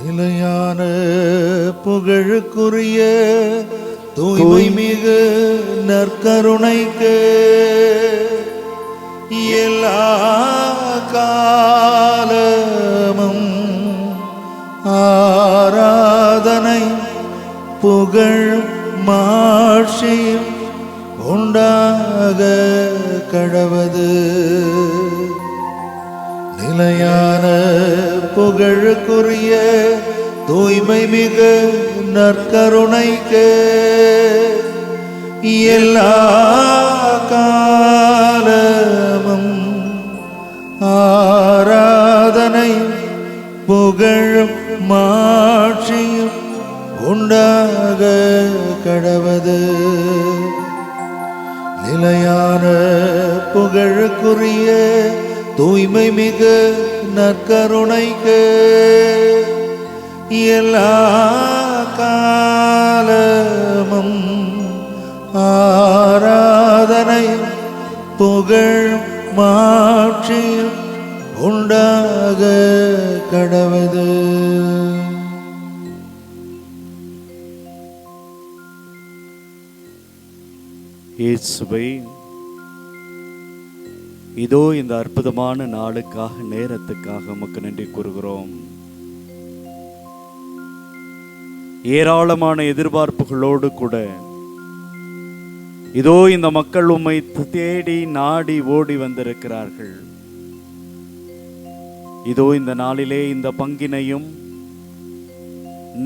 நிலையான புகழுக்குரிய தூய்மை மிகு நற்கருணைக்கு எல்லா காலமும் ஆராதனை புகழ் மாட்சியும் உண்டாக கடவது. நிலையான புகழுக்குரிய தூய்மை மிகு நற்கருணைக்கு எல்லா காலமும் ஆராதனை புகழும் மாட்சியும் உண்டாக கடவது. நிலையான புகழுக்குரிய தூய்மை மிகு நற்கருணைக்கு எல்லா காலமும் ஆராதனை புகழ் மாட்சியும் உண்டாக கடவது. இயேசுவே, இதோ இந்த அற்புதமான நாளுக்காக நேரத்துக்காக உமக்கு நன்றி கூறுகிறோம். ஏராளமான எதிர்பார்ப்புகளோடு கூட இதோ இந்த மக்கள் உம்மை தேடி நாடி ஓடி வந்திருக்கிறார்கள். இதோ இந்த நாளிலே இந்த பங்கினையும்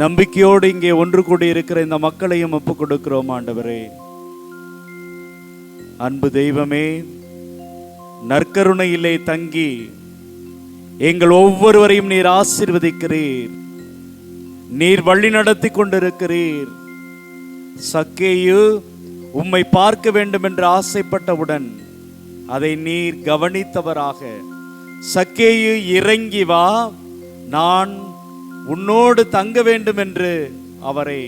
நம்பிக்கையோடு இங்கே ஒன்று கூடி இருக்கிற இந்த மக்களையும் ஒப்புக் கொடுக்கிறோம். ஆண்டவரே, அன்பு தெய்வமே, நற்கருணையிலே தங்கி எங்கள் ஒவ்வொருவரையும் நீர் ஆசீர்வதிக்கிறீர், நீர் வழி நடத்தி கொண்டிருக்கிறீர். சக்கேயு உம்மை பார்க்க வேண்டும் என்று ஆசைப்பட்டவுடன் அதை நீர் கவனித்தவராக, சக்கேயு இறங்கி வா, நான் உன்னோடு தங்க வேண்டும் என்று அவரை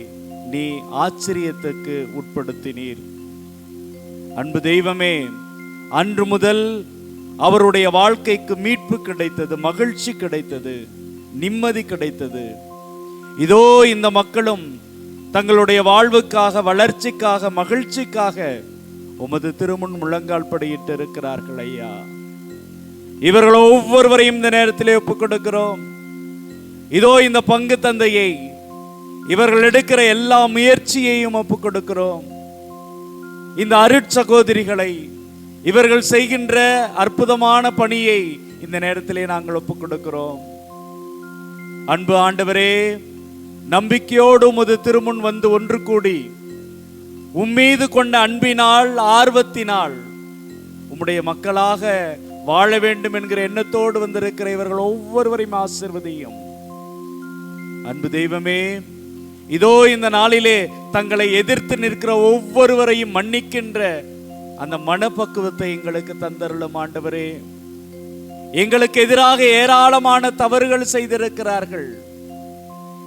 நீ ஆச்சரியத்துக்கு உட்படுத்தினீர். அன்பு தெய்வமே, அன்று முதல் அவருடைய வாழ்க்கைக்கு மீட்பு கிடைத்தது, மகிழ்ச்சி கிடைத்தது, நிம்மதி கிடைத்தது. இதோ இந்த மக்களும் தங்களுடைய வாழ்வுக்காக, வளர்ச்சிக்காக, மகிழ்ச்சிக்காக உமது திருமுன் முழங்கால் படியிட்டு இருக்கிறார்கள். ஐயா, இவர்கள் ஒவ்வொருவரையும் இந்த நேரத்திலே ஒப்புக் கொடுக்கிறோம். இதோ இந்த பங்கு தந்தையை, இவர்கள் எடுக்கிற எல்லா முயற்சியையும் ஒப்புக் கொடுக்கிறோம். இந்த அருட்சகோதரிகளை, இவர்கள் செய்கின்ற அற்புதமான பணியை இந்த நேரத்திலே நாங்கள் ஒப்புக் கொடுக்கிறோம். அன்பு ஆண்டவரே, நம்பிக்கையோடு உமது திருமுன் வந்து ஒன்று கூடி உம்மீது கொண்ட அன்பினால், ஆர்வத்தினால் உம்முடைய மக்களாக வாழ வேண்டும் என்கிற எண்ணத்தோடு வந்திருக்கிற இவர்கள் ஒவ்வொருவரையும் ஆசீர்வதியும். அன்பு தெய்வமே, இதோ இந்த நாளிலே தங்களை எதிர்த்து நிற்கிற ஒவ்வொருவரையும் மன்னிக்கின்ற அந்த மனப்பக்குவத்தை எங்களுக்கு தந்தருளும். ஆண்டவரே, எங்களுக்கு எதிராக ஏராளமான தவறுகள் செய்திருக்கிறார்கள்.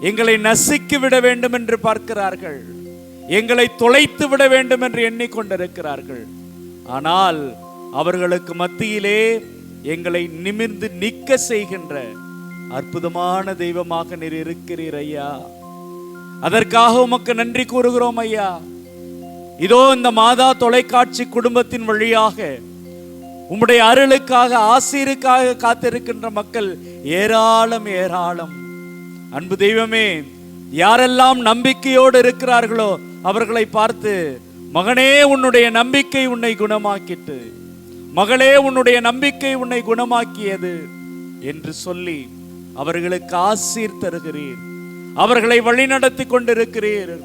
எங்களை நசுக்கி விட வேண்டும் என்று பார்க்கிறார்கள், எங்களை தொலைத்து விட வேண்டும் என்று எண்ணிக்கொண்டிருக்கிறார்கள். ஆனால் அவர்களுக்கு மத்தியிலே எங்களை நிமிர்ந்து நிற்க செய்கின்ற அற்புதமான தெய்வமாக நீர் இருக்கிறீர் ஐயா. அதற்காக உமக்கு நன்றி கூறுகிறோம் ஐயா. இதோ இந்த மாதா தொலைக்காட்சி குடும்பத்தின் வழியாக உம்முடைய அருளுக்காக, ஆசீருக்காக காத்திருக்கின்ற மக்கள் ஏராளம் ஏராளம். அன்பு தெய்வமே, யாரெல்லாம் நம்பிக்கையோடு இருக்கிறார்களோ அவர்களை பார்த்து, மகனே உன்னுடைய நம்பிக்கை உன்னை குணமாக்கிட்டு, மகளே உன்னுடைய நம்பிக்கை உன்னை குணமாக்கியது என்று சொல்லி அவர்களுக்கு ஆசீர் தருகிறீர், அவர்களை வழிநடத்தி கொண்டிருக்கிறீர்.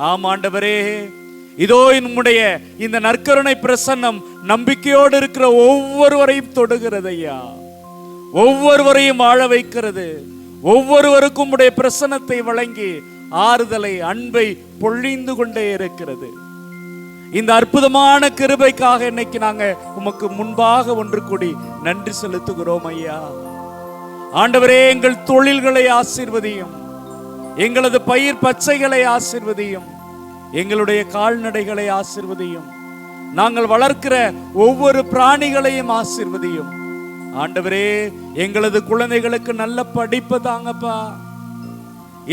ஆம் ஆண்டவரே, இதோ நம்முடைய இந்த நற்கருணை பிரசன்னம் நம்பிக்கையோடு இருக்கிற ஒவ்வொருவரையும் தொடுகிறது ஐயா, ஒவ்வொருவரையும் வாழ வைக்கிறது, ஒவ்வொருவருக்கும் உடைய பிரசன்னத்தை வழங்கி ஆறுதலை, அன்பை பொழிந்து கொண்டே இருக்கிறது. இந்த அற்புதமான கிருபைக்காக இன்னைக்கு நாங்க உமக்கு முன்பாக ஒன்று கூடி நன்றி செலுத்துகிறோம் ஐயா. ஆண்டவரே, எங்கள் தொழில்களை ஆசீர்வதியும், எங்களது பயிர் பச்சைகளை ஆசீர்வதியும், எங்களுடைய கால்நடைகளை ஆசீர்வதியும், நாங்கள் வளர்க்கிற ஒவ்வொரு பிராணிகளையும் ஆசீர்வதியும். ஆண்டவரே, எங்களது குழந்தைகளுக்கு நல்ல படிப்பு தாங்கப்பா,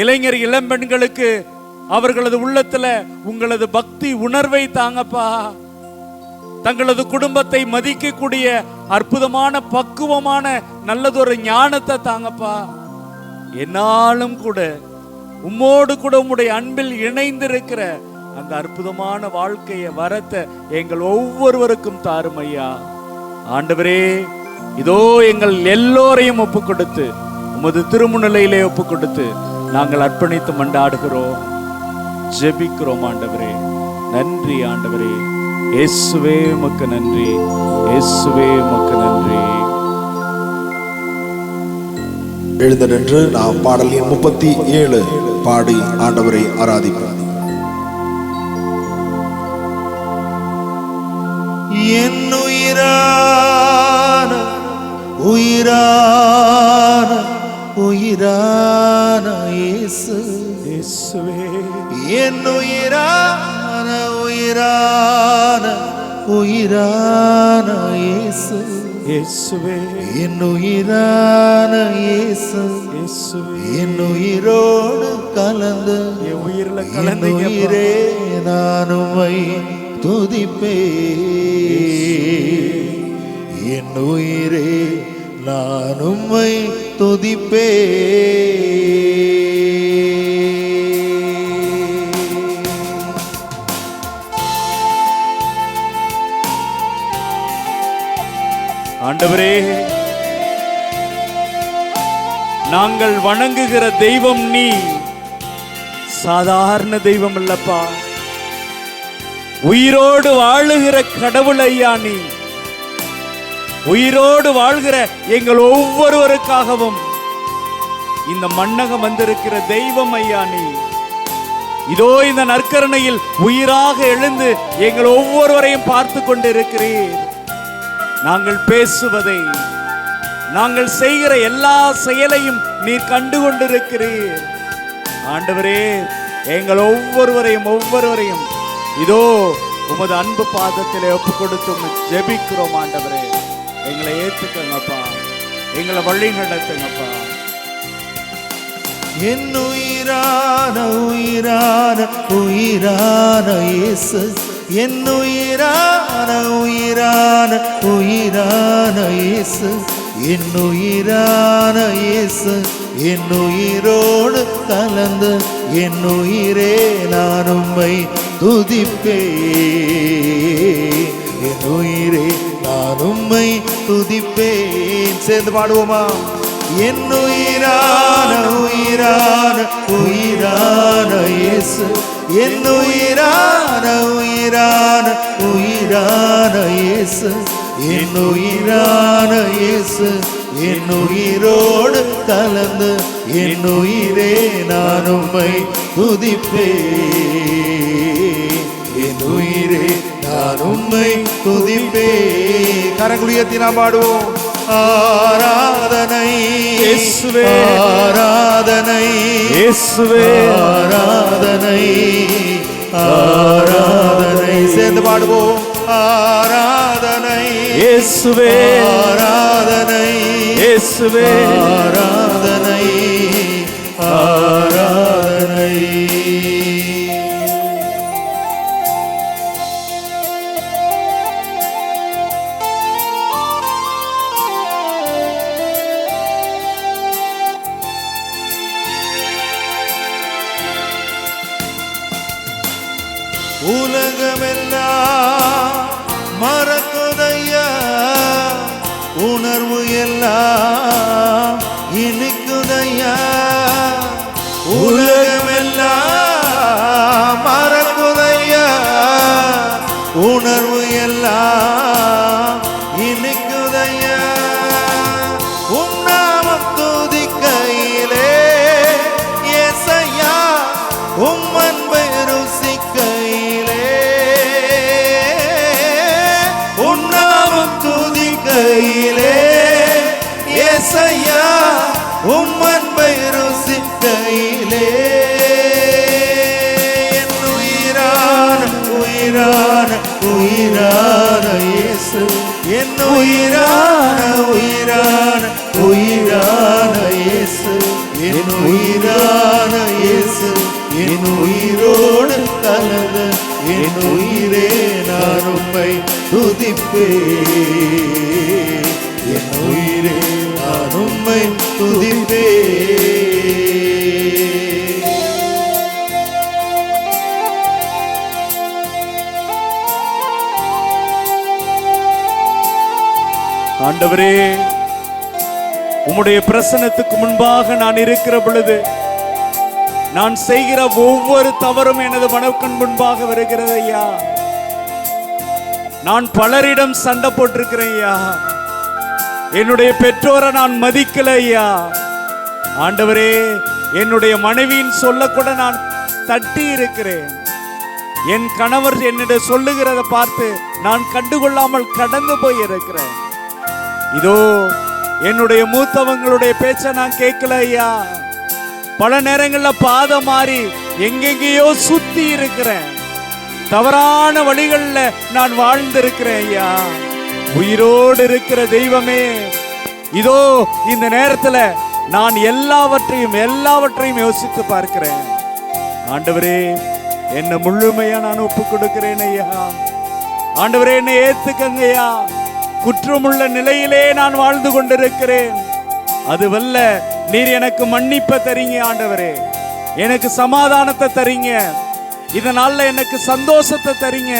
இளைஞர் இளம்பெண்களுக்கு அவர்களது உள்ளத்துல உங்களது பக்தி உணர்வை தாங்கப்பா. தங்களது குடும்பத்தை மதிக்கக்கூடிய அற்புதமான பக்குவமான நல்லதொரு ஞானத்தை தாங்கப்பா. என்னாலும் கூட உம்மோடு கூட உம்முடைய அன்பில் இணைந்திருக்கிற அந்த அற்புதமான வாழ்க்கையை வரத்தை எங்கள் ஒவ்வொருவருக்கும் தாரும் ஐயா. ஆண்டவரே, இதோ எங்கள் எல்லோரையும் ஒப்பு கொடுத்து உமது திருமுன்னிலையிலே ஒப்பு கொடுத்து நாங்கள் அர்ப்பணித்து மண்டாடுகிறோம், ஜெபிக்கிறோம். ஆண்டவரே நன்றி. ஆண்டவரே இயேசுவே உமக்கு நன்றி, இயேசுவே உமக்கு நன்றி. எழுந்து நின்று நாம் பாடல் எண் 37 பாடி ஆண்டவரை ஆராதிப்போம். என் உயிரான உயிரான உயிரான இயேசு, இயேசுவே என் உயிரான உயிரான உயிரான இயேசு, இயேசுவே என் உயிரான இயேசு, இயேசுவே என் உயிரோடு கலந்து என் உயிரில என் கலந்தீங்க. உயிரே நான் உம்மை துதிப்பே, என் உயிரே நான் உம்மை துதிப்பே. ஆண்டவரே, நாங்கள் வணங்குகிற தெய்வம் நீ சாதாரண தெய்வம் அல்லப்பா. உயிரோடு வாழுகிற கடவுள் ஐயா நீ. உயிரோடு வாழ்கிற எங்கள் ஒவ்வொருவருக்காகவும் இந்த மண்ணகம் வந்திருக்கிற தெய்வம் ஐயா நீ. இதோ இந்த நற்கருணையில் உயிராக எழுந்து எங்கள் ஒவ்வொருவரையும் பார்த்து கொண்டு இருக்கிறீர். நாங்கள் பேசுவதை, நாங்கள் செய்கிற எல்லா செயலையும் நீர் கண்டு கொண்டிருக்கிறீர். ஆண்டவரே, எங்கள் ஒவ்வொருவரையும் இதோ உமது அன்பு பாதத்திலே ஒப்பு கொடுத்து ஜெபிக்கிறோம். ஆண்டவரே, எங்களை ஏத்துக்கங்கப்பா, எங்களை வழி நடத்துங்கப்பா. என் உயிரான உயிரான உயிரான இயேசு, என் உயிரான உயிரான உயிரான இயேசு, என் உயிரான இயேசு, என் உயிரோடு கலந்து என் உயிரே நான் உம்மை துதிப்பே, என் உயிரே நான் உம்மை துதிப்பேன். சேர்ந்து பாடுவோமா? என் உயிரான உயிரான உயிரான இயேசு, என் உயிரான உயிரான உயிரான இயேசு, என் உயிரான இயேசு, என் உயிரோடு கலந்து என் உயிரே நான் உம்மை துதிப்பே, என் உயிரே நான் உம்மை துதிப்பே. கரங்குடியத்தை நாம் பாடுவோம். ஆராதனை இயேசுவே, ஆராதனை இயேசுவே, ஆராதனை ஆராதனை. சேர்ந்து பாடுவோம். ஆராதனை இயேசுவே, ஆராதனை இயேசுவே, ஆராதனை ஆராதனை. உலகமெல்லாம் மறக்குதையா, உணர்வு எல்லாம் இனிக்குதையா. உலகமெல்லாம் மறக்குதையா, உணர்வு எல்லாம் இனிக்குதையா. உம் நாமம் துதிக்கையிலே ஏசையா, உம் அன்பை ருசிக்கையிலே, உம் நாமம் துதிக்கையிலே ஏசையா, உம் அன்பை ருசிக்கையிலே. என் உயிரான உயிரான உயிரான இயேசு, என் உயிரான உயிரான உயிரான இயேசு, என் உயிரான இயேசு, என் உயிரோடு கலந்த என் உயிரே நான் உம்மை துதிப்பேன். என் உயிரே நான் உம்மை துதிப்பேன். ஆண்டவரே, உம்முடைய பிரசன்னத்துக்கு முன்பாக நான் இருக்கிற பொழுது நான் செய்கிற ஒவ்வொரு தவறும் எனது மனக்கண் முன்பாக வருகிறது ஐயா. நான் பலரிடம் சண்டை போட்டிருக்கிறேன் ஐயா. என்னுடைய பெற்றோரை நான் மதிக்கல ஐயா. ஆண்டவரே, என்னுடைய மனைவியின் சொல்ல கூட நான் தட்டி இருக்கிறேன். என் கணவர் என்னிடம் சொல்லுகிறத பார்த்து நான் கண்டுகொள்ளாமல் கடந்து போய் இருக்கிறேன். இதோ என்னுடைய மூத்தவங்களுடைய பேச்ச நான் கேட்கல ஐயா. பல நேரங்கள்ல பாதம் மாறி எங்கெங்கேயோ சுத்தி இருக்கிறேன். தவறான வழிகள்ல நான் வாழ்ந்திருக்கிறேன் ஐயா. உயிரோடு இருக்கிற தெய்வமே, இதோ இந்த நேரத்துல நான் எல்லாவற்றையும் யோசித்து பார்க்கிறேன். ஆண்டவரே, என்னை முழுமையா நான் ஒப்பு கொடுக்கிறேன் ஐயா. ஆண்டவரே, என்னை ஏத்துக்கங்க ஐயா. குற்றமுள்ள நிலையிலே நான் வாழ்ந்து கொண்டிருக்கிறேன். அதுவல்ல, நீர் எனக்கு மன்னிப்பை தரீங்க ஆண்டவரே. எனக்கு சமாதானத்தை தரீங்க. இதனால எனக்கு சந்தோஷத்தை தரீங்க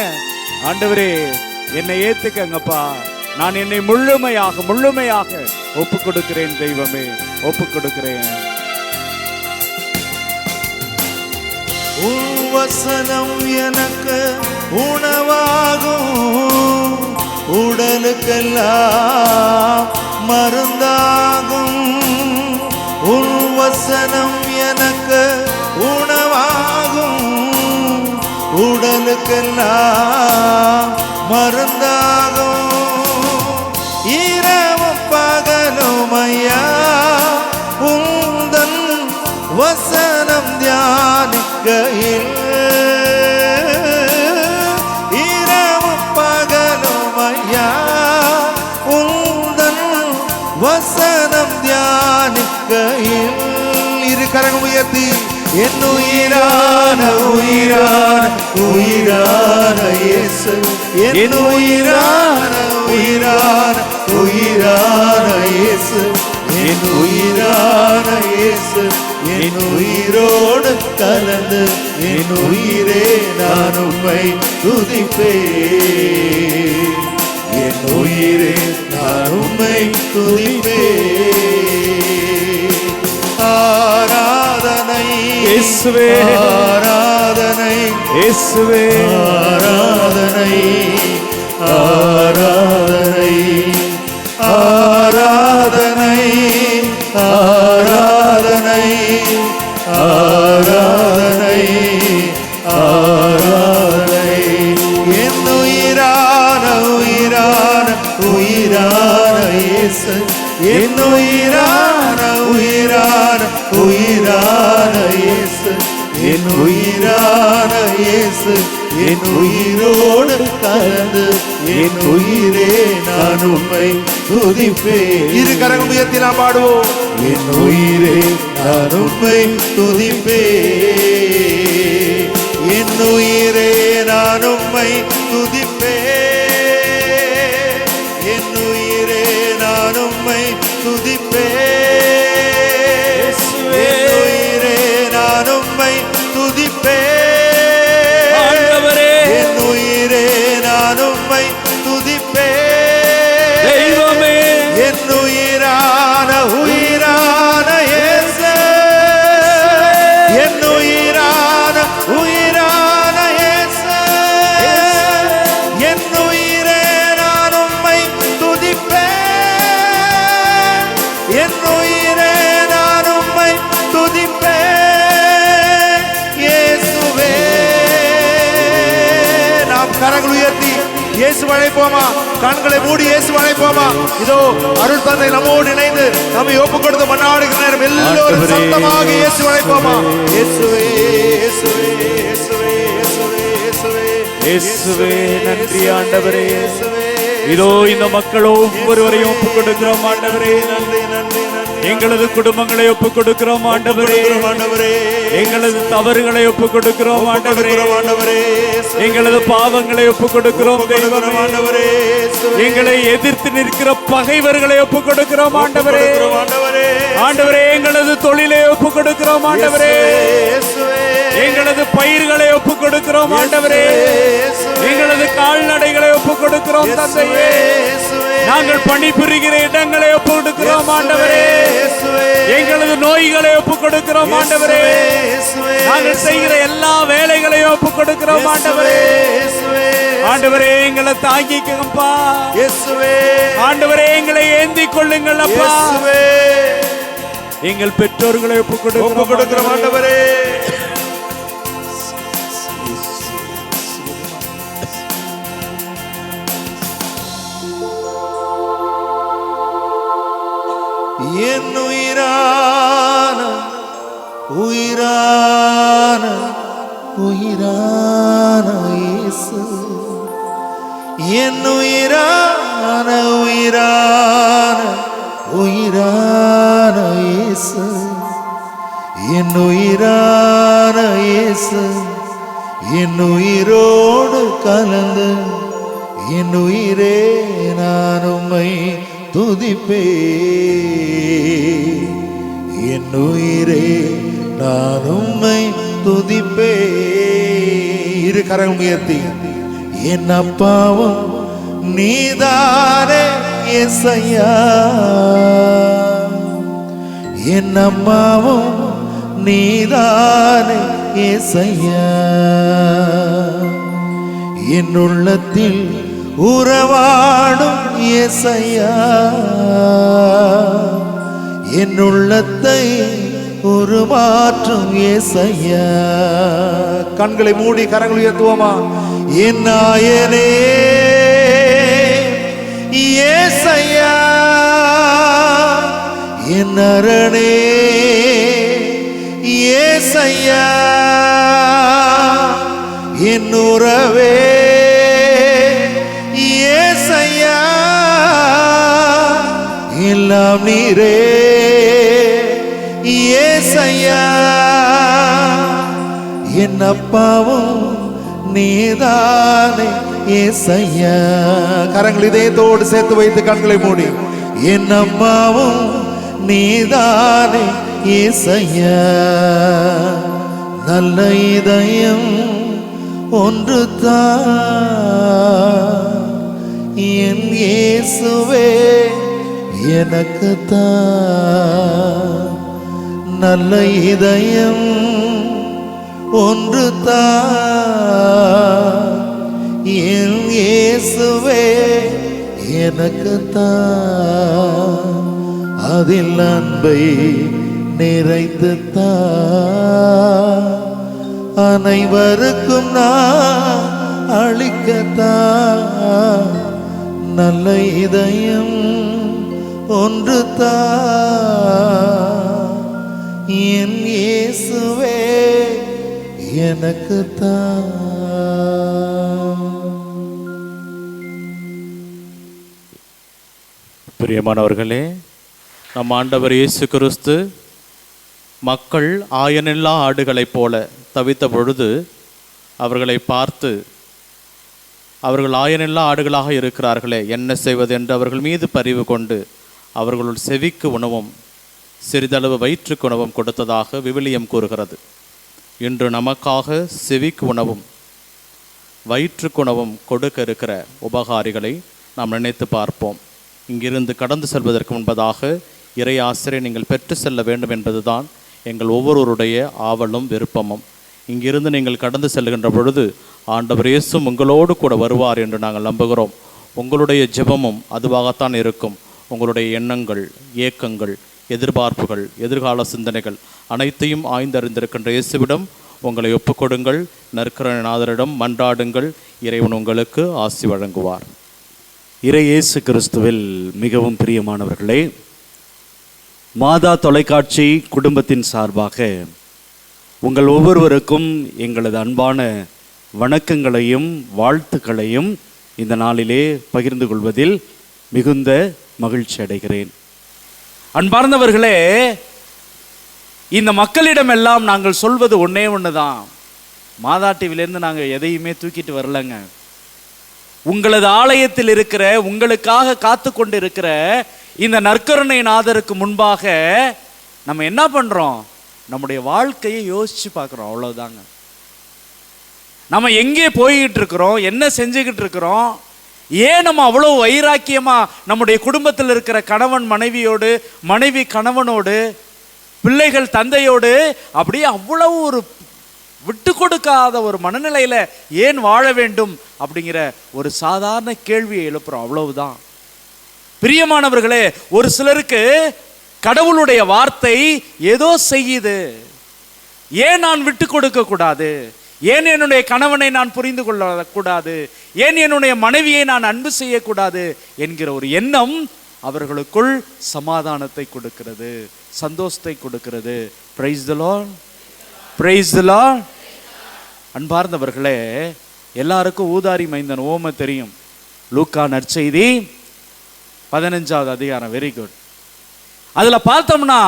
ஆண்டவரே. என்னை ஏத்துக்கங்கப்பா. நான் என்னை முழுமையாக ஒப்பு கொடுக்கிறேன் தெய்வமே, ஒப்பு கொடுக்கிறேன். உன் வசனம் எனக்கு உணவாகும், உடலுக்கெல்லாம் மருந்தாகும். உன் வசனம் எனக்கு உணவாகும், உடலுக்கெல்லாம் மருந்தாகும். இரவும் பகலும் ஐயா உந்தன் வசனம் தியானிக்கையில், இரவும் பகலும் ஐயா உந்தன் வசனம் தியானிக்கையில். இரு கரங்கள் உயர்த்தி, என் உயிரான இயேசு, என் உயிரான இயேசு, என் உயிரான இயேசு, என் உயிரோடு கலந்து என் உயிரே நான் உம்மை துதிப்பேன். என் உயிரே நான் உம்மை துதிப்பேன். ஆராதனை இயேசுவே, ஆராதனை இயேசுவே, ஆராதனை ஆராதனை ஆராதனை ஆராதனை ஆராதனை ஆராதனை. என் உயிரான இயேசு, என் உயிரான இயேசு, என் உயிரான இயேசு, என் உயிரோடு கலந்து என் உயிரே நான் உம்மை துதிப்பேன். இரு கரங்கள் உயர்த்தி நாம் பாடுவோம். என் உயிரே நான் உம்மை துதிப்பேன். என் உயிரே நான் உம்மை துதிப்பேன். என் உயிரே நான் உம்மை துதிப்பேன். என் உயிரே நான் உம்மை துதிப்பேன். என் உயிரே நான் உம்மை துதிப்பேன். தெய்வமே, என் உயிரான இயேசு, என் உயிரான இயேசு, என் உயிரே நான் உம்மை துதிப்பேன். என் உயிரே நான் உம்மை துதிப்பேன். இயேசுவே, நாம் கரங்கள் உயர்த்தி இயேசு அழைப்போமா? கண்களை மூடி இயேசு அழைப்போமா? இதோ அருள் தந்தை நம்மோடு இணைந்து நம்மை ஒப்பு கொடுத்து மன்னாடுகிற நேரம் எல்லோரும் சத்தமாக இயேசு அழைப்போமா? இயேசுவே, இயேசுவே, இயேசுவே, இயேசுவே, இயேசுவே, இயேசுவே, நன்றி ஆண்டவரே. இதோ இந்த மக்கள் ஒவ்வொருவரையும் ஒப்பு கொடுக்கிறோம் ஆண்டவரே. நன்றி, நன்றி, நன்றி. எங்களது குடும்பங்களை ஒப்பு கொடுக்கிறோம் ஆண்டவரே. எங்களது தவறுகளை ஒப்பு கொடுக்கிறோம் ஆண்டவரே. எங்களது பாவங்களை ஒப்பு கொடுக்கிறோம் ஆண்டவரே. எங்களை எதிர்த்து நிற்கிற பகைவர்களை ஒப்பு கொடுக்கிறோம் ஆண்டவரே. ஆண்டவரே, எங்களது தொழிலை ஒப்பு கொடுக்கிறோம் ஆண்டவரே. எங்களது பயிர்களை ஒப்பு கொடுக்கிறோம் ஆண்டவரே. எங்களது கால்நடைகளை ஒப்பு கொடுக்கிறோம் தந்தையே. நாங்கள் பணிபுரிகிற இடங்களை ஒப்பு கொடுக்கிறோம் ஆண்டவரே. எங்களது நோய்களை ஒப்பு கொடுக்கிறோம் ஆண்டவரே. நாங்கள் செய்கிற எல்லா வேலைகளையும் ஒப்பு கொடுக்கிறோம் ஆண்டவரே. ஆண்டவரே, எங்களை தாங்கிக்கப்பா. ஆண்டவரே, எங்களை ஏந்தி கொள்ளுங்கள் அப்பா. எங்கள் பெற்றோர்களை ஒப்பு கொடுக்கிறோம் ஆண்டவரே. என் உயிரான உயிரான உயிரான இயேசு, என் உயிரான உயிரான உயிரான இயேசு, என் உயிரான இயேசு, என் உயிரோடு கலந்து என் உயிரே நான் உம்மை துதிப்பே. என் உயிரே நான் உம்மை துதிப்பே. இரு கரங்கள் உயர்த்தி, என் அப்பாவும் நீதானே யேசய்யா, என் அம்மாவும் நீதானே யேசய்யா, என் உள்ளத்தில் உறவாடும் யேசய்யா, என் உள்ளத்தை உருமாற்றும் யேசய்யா. கண்களை மூடி கரங்கள் உயர்த்துவோமா? என் நாயனே யேசய்யா, என் அரணே யேசய்யா, என் உறவே யேசய்யா, எல்லாம் நீரே யேசய்யா, என் அப்பாவும் நீதானே யேசய்யா. கரங்கள் இதயத்தோடு சேர்த்து வைத்து கண்களை மூடி, என் அம்மாவும் நீதானே யேசய்யா. நல்ல இதயம் ஒன்று தான் என் இயேசுவே எனக்கு தான். நல்ல இதயம் ஒன்று தான் என் இயேசுவே எனக்கு தான். அதில் அன்பை நிறைத்து தான் அனைவருக்கும் நான் அளிக்கத்தான். நல்ல இதயம் ஒன்று தான் என் இயேசுவே எனக்கு தான். பிரியமானவர்களே, நம் ஆண்டவர் இயேசு கிறிஸ்து மக்கள் ஆயனில்லா ஆடுகளைப் போல தவித்த பொழுது அவர்களை பார்த்து, அவர்கள் ஆயனில்லா ஆடுகளாக இருக்கிறார்களே, என்ன செய்வது என்று அவர்கள் மீது பரிவு கொண்டு அவர்களுள் செவிக்கு உணவும் சிறிதளவு வயிற்றுக்கு உணவும் கொடுத்ததாக விவிலியம் கூறுகிறது. இன்று நமக்காக செவிக்கு உணவும் வயிற்றுக்கு உணவும் கொடுக்க இருக்கிற உபகாரிகளை நாம் நினைத்து பார்ப்போம். இங்கிருந்து கடந்து செல்வதற்கு முன்பதாக இறை ஆசிரியை நீங்கள் பெற்று செல்ல வேண்டும் என்பதுதான் எங்கள் ஒவ்வொருவருடைய ஆவலும் விருப்பமும். இங்கிருந்து நீங்கள் கடந்து செல்கின்ற பொழுது ஆண்டவர் இயேசு உங்களோடு கூட வருவார் என்று நாங்கள் நம்புகிறோம். உங்களுடைய ஜெபமும் அதுவாகத்தான் இருக்கும். உங்களுடைய எண்ணங்கள், ஏக்கங்கள், எதிர்பார்ப்புகள், எதிர்கால சிந்தனைகள் அனைத்தையும் ஆய்ந்தறிந்திருக்கின்ற இயேசுவிடம் உங்களை ஒப்புக்கொடுங்கள். நற்கருணைநாதரிடம் மன்றாடுங்கள். இறைவன் உங்களுக்கு ஆசி வழங்குவார். இறை இயேசு கிறிஸ்துவில் மிகவும் பிரியமானவர்களே, மாதா தொலைக்காட்சி குடும்பத்தின் சார்பாக உங்கள் ஒவ்வொருவருக்கும் எங்களது அன்பான வணக்கங்களையும் வாழ்த்துக்களையும் இந்த நாளிலே பகிர்ந்து கொள்வதில் மிகுந்த மகிழ்ச்சி அடைகிறேன். அன்பார்ந்தவர்களே, இந்த மக்களிடம் எல்லாம் நாங்கள் சொல்வது ஒன்னே ஒண்ணுதான். மாதா டிவிலேருந்து நாங்கள் எதையுமே தூக்கிட்டு வரலங்க. உங்களது ஆலயத்தில் இருக்கிற, உங்களுக்காக காத்து கொண்டு இருக்கிற இந்த நற்கருணை நாதருக்கு முன்பாக நம்ம என்ன பண்றோம்? நம்முடைய வாழ்க்கையை யோசிச்சு பார்க்குறோம், அவ்வளவுதாங்க. நம்ம எங்கே போய்கிட்டு இருக்கிறோம், என்ன செஞ்சுக்கிட்டு இருக்கிறோம், ஏன் நம்ம அவ்வளோ வைராக்கியமா நம்முடைய குடும்பத்தில் இருக்கிற கணவன் மனைவியோடு, மனைவி கணவனோடு, பிள்ளைகள் தந்தையோடு அப்படியே அவ்வளவு ஒரு விட்டு கொடுக்காத ஒரு மனநிலையில ஏன் வாழ வேண்டும் அப்படிங்கிற ஒரு சாதாரண கேள்வியை எழுப்புறோம், அவ்வளவுதான். பிரியமானவர்களே, ஒரு சிலருக்கு கடவுளுடைய வார்த்தை ஏதோ செய்யுது. ஏன் நான் விட்டு கொடுக்க கூடாது, ஏன் என்னுடைய கணவனை நான் புரிந்து கொள்ள கூடாது, ஏன் என்னுடைய மனைவியை நான் அன்பு செய்யக்கூடாது என்கிற ஒரு எண்ணம் அவர்களுக்குள் சமாதானத்தை கொடுக்கிறது, சந்தோஷத்தை கொடுக்கிறது. Praise the Lord, praise the Lord. அன்பார்ந்தவர்களே, எல்லாருக்கும் ஊதாரி மைந்தன் ஓமை தெரியும். லூக்கா நற்செய்தி 15வது அதிகாரம். Very good. அதுல பார்த்தோம்னா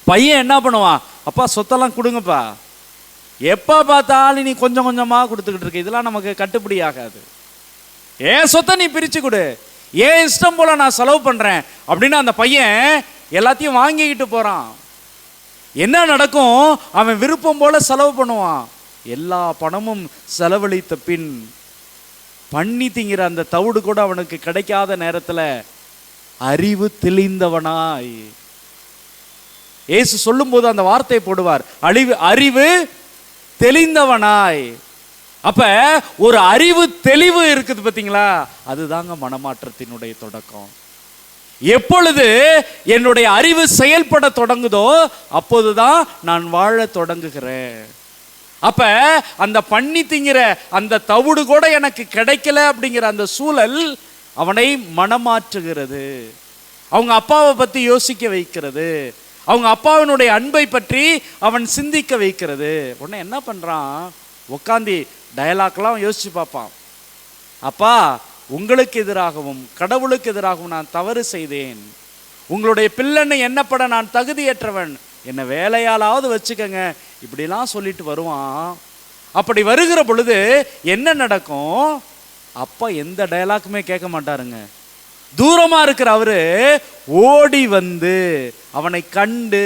பையன் என்ன பண்ணுவான்? அப்பா சொத்தெல்லாம் கொடுங்கப்பா. எப்ப பார்த்தாலும் நீ கொஞ்சம் கொஞ்சமா கொடுத்துக்கிட்டு இருக்க, இதெல்லாம் நமக்கு கட்டுப்படி ஆகாது. ஏன் சொத்தை நீ பிரிச்சு கொடு, ஏன் இஷ்டம் போல நான் செலவு பண்றேன் அப்படின்னு அந்த பையன் எல்லாத்தையும் வாங்கிக்கிட்டு போறான். என்ன நடக்கும்? அவன் விருப்பம் போல செலவு பண்ணுவான். எல்லா பணமும் செலவழித்த பின் பண்ணி திங்கிற அந்த தவிடு கூட அவனுக்கு கிடைக்காத நேரத்துல அறிவு தெளிந்தவனாய், இயேசு சொல்லும் போது அந்த வார்த்தை போடுவார், அறிவு தெளிந்தவனாய். அப்ப ஒரு அறிவு தெளிவு இருக்குது பாத்தீங்களா, அதுதாங்க மனமாற்றத்தினுடைய தொடக்கம். எப்பொழுது என்னுடைய அறிவு செயல்பட தொடங்குதோ அப்போதுதான் நான் வாழ தொடங்குகிறேன். அப்ப அந்த பண்ணி திங்கிற அந்த தவிடு கூட எனக்கு கிடைக்கல அப்படிங்கிற அந்த சூழல் அவனை மனமாற்றுகிறது, அவங்க அப்பாவை பத்தி யோசிக்க வைக்கிறது, அவங்க அப்பாவினுடைய அன்பை பற்றி அவன் சிந்திக்க வைக்கிறது. உடனே என்ன பண்றான்? உட்காந்து டயலாக்லாம் யோசிச்சு பார்ப்பான். அப்பா, உங்களுக்கு எதிராகவும் கடவுளுக்கு எதிராகவும் நான் தவறு செய்தேன், உங்களுடைய பிள்ளைன்னு எண்ணப்பட நான் தகுதியற்றவன், என்ன வேலையாலாவது வச்சுக்கங்க, இப்படிலாம் சொல்லிட்டு வருவான். அப்படி வருகிற பொழுது என்ன நடக்கும்? அப்பா எந்த டயலாக்குமே கேட்க மாட்டாருங்க. தூரமா இருக்கிற அவரு ஓடி வந்து அவனை கண்டு,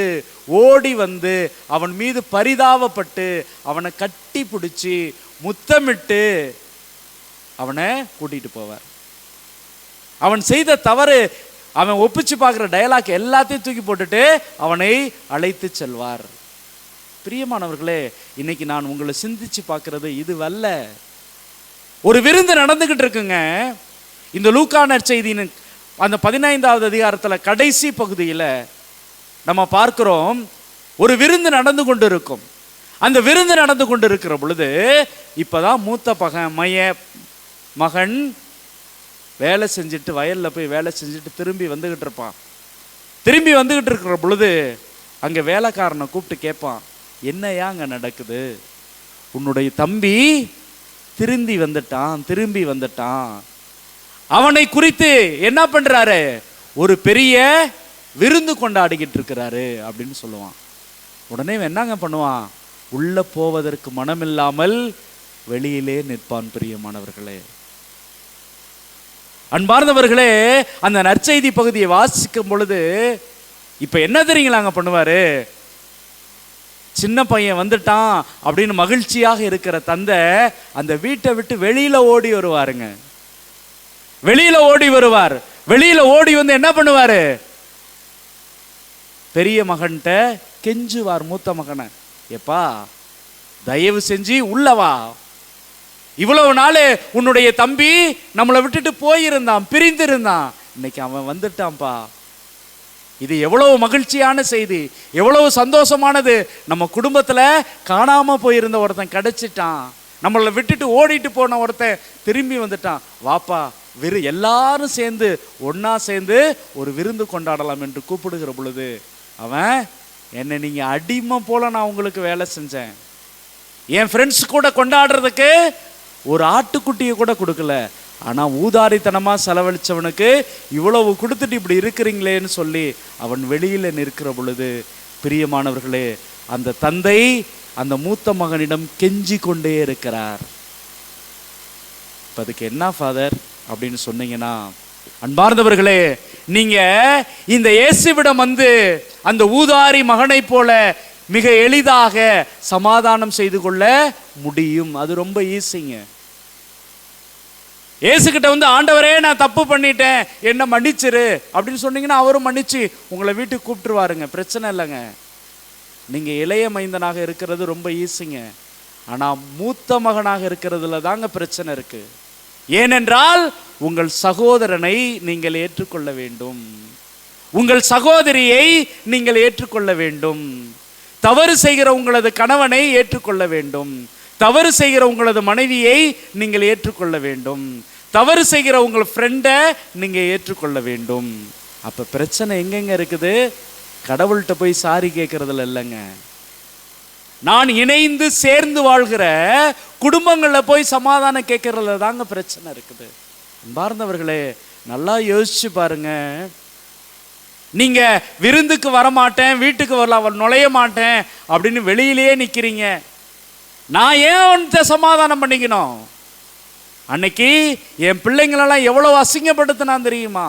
ஓடி வந்து அவன் மீது பரிதாபப்பட்டு அவனை கட்டி பிடிச்சி முத்தமிட்டு அவனை கூட்டிட்டு போவார். அவன் செய்த தவறு அவன் ஒப்பிச்சு பார்க்குற டயலாக் எல்லாத்தையும் தூக்கி போட்டுட்டு அவனை அழைத்து செல்வார். பிரியமானவர்களே, இன்னைக்கு நான் உங்களை சிந்திச்சு பார்க்கிறது இதுவல்ல. ஒரு விருந்து நடந்துகிட்டு இருக்குங்க. இந்த லூக்கா நற்செய்தியின் அந்த 15வது அதிகாரத்தில் கடைசி பகுதியில் நம்ம பார்க்கிறோம், ஒரு விருந்து நடந்து கொண்டு இருக்கும். அந்த விருந்து நடந்து கொண்டு இருக்கிற பொழுது இப்பதான் மூத்த மகன் வேலை செஞ்சுட்டு வயலில் போய் வேலை செஞ்சுட்டு திரும்பி வந்துகிட்டு இருப்பான். திரும்பி வந்துகிட்டு இருக்கிற பொழுது அங்கே வேலைக்காரனை கூப்பிட்டு கேட்பான், என்னையா அங்கே நடக்குது? உன்னுடைய தம்பி திரும்பி வந்துட்டான். அவனை குறித்து என்ன பண்றாரு? ஒரு பெரிய விருந்து கொண்டாடிக்கிட்டு இருக்கிறாரு அப்படின்னு சொல்லுவான். உடனே என்னங்க பண்ணுவான்? உள்ள போவதற்கு மனமில்லாமல் வெளியிலே நிற்பான். பிரியமானவர்களே, அன்பார்ந்தவர்களே, அந்த நற்செய்தி பகுதியை வாசிக்கும் பொழுது இப்ப என்ன தெரியுங்களாங்க பண்ணுவாரு? சின்ன பையன் வந்துட்டான் அப்படின்னு மகிழ்ச்சியாக இருக்கிற தந்தை அந்த வீட்டை விட்டு வெளியில ஓடி வருவாருங்க. வெளியில ஓடி வந்து என்ன பண்ணுவாரு? பெரிய மகன்கிட்ட கெஞ்சுவார், மூத்த மகனை, எப்பா தயவு செஞ்சு உள்ளவா, இவ்வளவு நாள் உன்னுடைய தம்பி நம்மளை விட்டுட்டு போயிருந்தான், பிரிந்திருந்தான், இன்னைக்கு அவன் வந்துட்டான்ப்பா. இது எவ்வளவு மகிழ்ச்சியான செய்தி, எவ்வளவு சந்தோஷமானது. நம்ம குடும்பத்துல காணாம போயிருந்த ஒருத்தன் கிடைச்சிட்டான், நம்மளை விட்டுட்டு ஓடிட்டு போன ஒருத்தன் திரும்பி வந்துட்டான், வாப்பா எல்லாரும் சேர்ந்து ஒன்னா சேர்ந்து ஒரு விருந்து கொண்டாடலாம் என்று கூப்பிடுகிற பொழுது அவன், என்னை நீங்க அடிமை போல நான் உங்களுக்கு வேலை செஞ்சேன், என் ஃப்ரெண்ட்ஸ் கூட கொண்டாடுறதுக்கு ஒரு ஆட்டுக்குட்டியை கூட கொடுக்கல, ஆனால் ஊதாரித்தனமாக செலவழித்தவனுக்கு இவ்வளவு கொடுத்துட்டு இப்படி இருக்கிறீங்களேன்னு சொல்லி அவன் வெளியில் நிற்கிற பொழுது, பிரியமானவர்களே, அந்த தந்தை அந்த மூத்த மகனிடம் கெஞ்சி கொண்டே இருக்கிறார். இப்போ அதுக்கு என்ன ஃபாதர் அப்படின்னு சொன்னீங்கன்னா, அன்பார்ந்தவர்களே, நீங்க இந்த இயேசுவிடம் வந்து அந்த ஊதாரி மகனை போல மிக எளிதாக சமாதானம் செய்து கொள்ள முடியும். அது ரொம்ப ஈஸிங்க. இயேசுகிட்ட வந்து, ஆண்டவரே நான் தப்பு பண்ணிட்டேன், என்ன மன்னிச்சிரு அப்படின்னு சொன்னீங்கன்னா அவரும் மன்னிச்சு உங்களை வீட்டுக்கு கூப்பிட்டுருவாருங்க, பிரச்சனை இல்லைங்க. நீங்க இளைய மைந்தனாக இருக்கிறது ரொம்ப ஈஸிங்க. ஆனா மூத்த மகனாக இருக்கிறதுல தாங்க பிரச்சனை இருக்கு. ஏனென்றால் உங்கள் சகோதரனை நீங்கள் ஏற்றுக்கொள்ள வேண்டும், உங்கள் சகோதரியை நீங்கள் ஏற்றுக்கொள்ள வேண்டும், தவறு செய்கிற உங்களது கணவனை ஏற்றுக்கொள்ள வேண்டும், தவறு செய்கிற உங்களது மனைவியை நீங்கள் ஏற்றுக்கொள்ள வேண்டும், தவறு செய்கிற உங்கள் ஃப்ரெண்டை நீங்க ஏற்றுக்கொள்ள வேண்டும். அப்ப பிரச்சனை எங்கெங்க இருக்குது? கடவுள்கிட்ட போய் சாரி கேட்கறதுல இல்லைங்க. நான் இணைந்து சேர்ந்து வாழ்கிற குடும்பங்களில் போய் சமாதானம் கேட்கறதுல தாங்க பிரச்சனை இருக்குது. அன்பார்ந்தவர்களே, நல்லா யோசிச்சு பாருங்க. நீங்க விருந்துக்கு வரமாட்டேன், வீட்டுக்கு வரல நுழைய மாட்டேன் அப்படின்னு வெளியிலேயே நிக்கிறீங்க. நான் ஏன் அவன்கிட்ட சமாதானம் பண்ணிக்கணும்? அன்னைக்கு என் பிள்ளைங்களெல்லாம் எவ்வளவு அசிங்கப்படுத்தினான் தெரியுமா?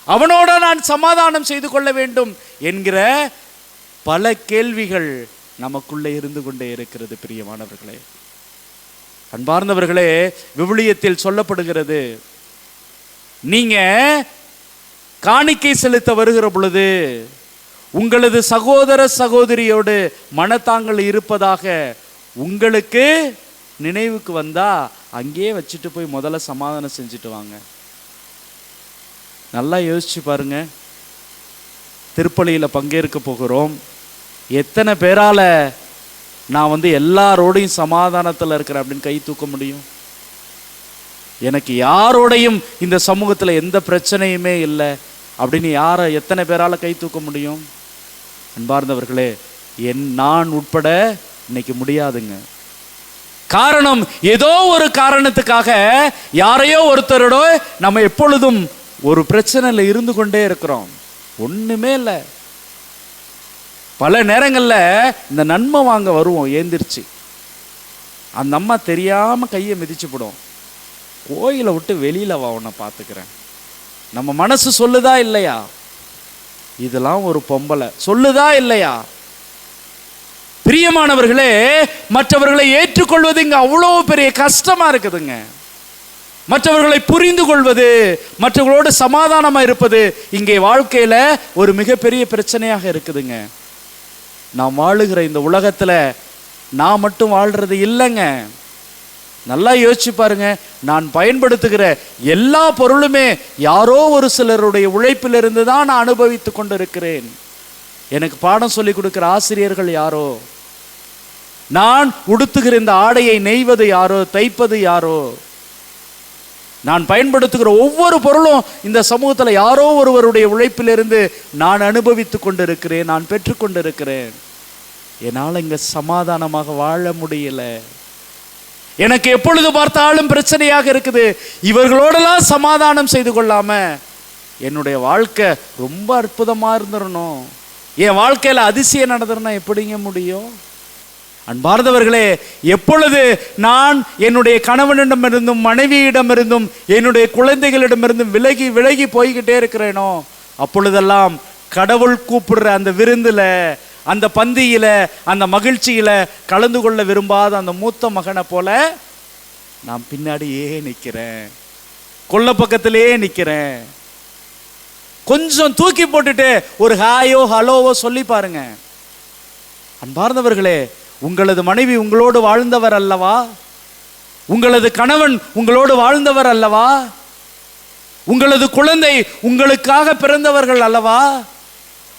அவனோட நான் சமாதானம் செய்து கொள்ள வேண்டும் என்கிற பல கேள்விகள் நமக்குள்ளே இருந்து கொண்டே இருக்கிறது. பிரியமானவர்களே, அன்பார்ந்தவர்களே, விவிலியத்தில் சொல்லப்படுகிறது, நீங்க காணிக்கை செலுத்த வருகிற பொழுது உங்களது சகோதர சகோதரியோடு மனத்தாங்கள் இருப்பதாக உங்களுக்கு நினைவுக்கு வந்தா அங்கேயே வச்சுட்டு போய் முதல்ல சமாதானம் செஞ்சுட்டு வாங்க. நல்லா யோசிச்சு பாருங்க. திருப்பலியில் பங்கேற்க போகிறோம். எத்தனை பேரால நான் வந்து எல்லாரோடையும் சமாதானத்தில் இருக்கிறேன் அப்படின்னு கை தூக்க முடியும்? எனக்கு யாரோடையும் இந்த சமூகத்தில் எந்த பிரச்சனையுமே இல்லை அப்படின்னு எத்தனை பேரால கை தூக்க முடியும்? அன்பார்ந்தவர்களே, நான் உட்பட இன்னைக்கு முடியாதுங்க. காரணம், ஏதோ ஒரு காரணத்துக்காக யாரையோ ஒருத்தரோட நம்ம எப்பொழுதும் ஒரு பிரச்சனையில இருந்து கொண்டே இருக்கிறோம். ஒண்ணுமே இல்லை. பல நேரங்கள்ல இந்த நன்மை வாங்க வருவோம் ஏந்திரிச்சு, அந்த அம்மா தெரியாம கையை மிதிச்சு போடும். கோயிலை விட்டு வெளியில வா, உன்னை பார்த்துக்கிறேன். நம்ம மனசு சொல்லுதா இல்லையா? இதெல்லாம் ஒரு பொம்பளை சொல்லுதா இல்லையா? பிரியமானவர்களே, மற்றவர்களை ஏற்றுக்கொள்வது இங்க அவ்வளோ பெரிய கஷ்டமா இருக்குதுங்க. மற்றவர்களை புரிந்து கொள்வது, மற்றவர்களோடு சமாதானமா இருப்பது இங்கே வாழ்க்கையில ஒரு மிகப்பெரிய பிரச்சனையாக இருக்குதுங்க. நாம் வாழுகிற இந்த உலகத்துல நான் மட்டும் வாழ்றது இல்லைங்க. நல்லா யோசிச்சு பாருங்க. நான் பயன்படுத்துகிற எல்லா பொருளுமே யாரோ ஒரு சிலருடைய உழைப்பிலிருந்து தான் நான் அனுபவித்து கொண்டிருக்கிறேன். எனக்கு பாடம் சொல்லி கொடுக்கிற ஆசிரியர்கள் யாரோ, நான் உடுத்துகிற இந்த ஆடையை நெய்வது யாரோ, தைப்பது யாரோ, நான் பயன்படுத்துகிற ஒவ்வொரு பொருளும் இந்த சமூகத்தில் யாரோ ஒருவருடைய உழைப்பிலிருந்து நான் அனுபவித்து கொண்டிருக்கிறேன், நான் பெற்றுக்கொண்டிருக்கிறேன். என்னால் இங்க சமாதானமாக வாழ முடியல. எனக்கு எப்பொழுது பார்த்தாலும் பிரச்சனையாக இருக்குது. இவர்களோடலாம் சமாதானம் செய்து கொள்ளாம என்னுடைய வாழ்க்கை ரொம்ப அற்புதமா இருந்துடணும், என் வாழ்க்கையில அதிசயம் நடந்துருன்னா எப்படிங்க முடியும்? அன்பார்ந்தவர்களே, எப்பொழுது நான் என்னுடைய கணவனிடமிருந்தும் மனைவியிடமிருந்தும் என்னுடைய குழந்தைகளிடமிருந்தும் விலகி விலகி போய்கிட்டே இருக்கிறேனோ, அப்பொழுதெல்லாம் கடவுள் கூப்பிடுற அந்த விருந்துல, அந்த பந்தியில, அந்த மகிழ்ச்சியில கலந்து கொள்ள விரும்பாத அந்த மூத்த மகனை போல நான் பின்னாடியே நிற்கிறேன், கொல்ல பக்கத்திலே நிற்கிறேன். கொஞ்சம் தூக்கி போட்டுட்டு ஒரு ஹாயோ ஹலோவோ சொல்லி பாருங்க. அன்பார்ந்தவர்களே, உங்களது மனைவி உங்களோடு வாழ்ந்தவர் அல்லவா? உங்களது கணவன் உங்களோடு வாழ்ந்தவர் அல்லவா? உங்களது குழந்தை உங்களுக்காக பிறந்தவர்கள் அல்லவா?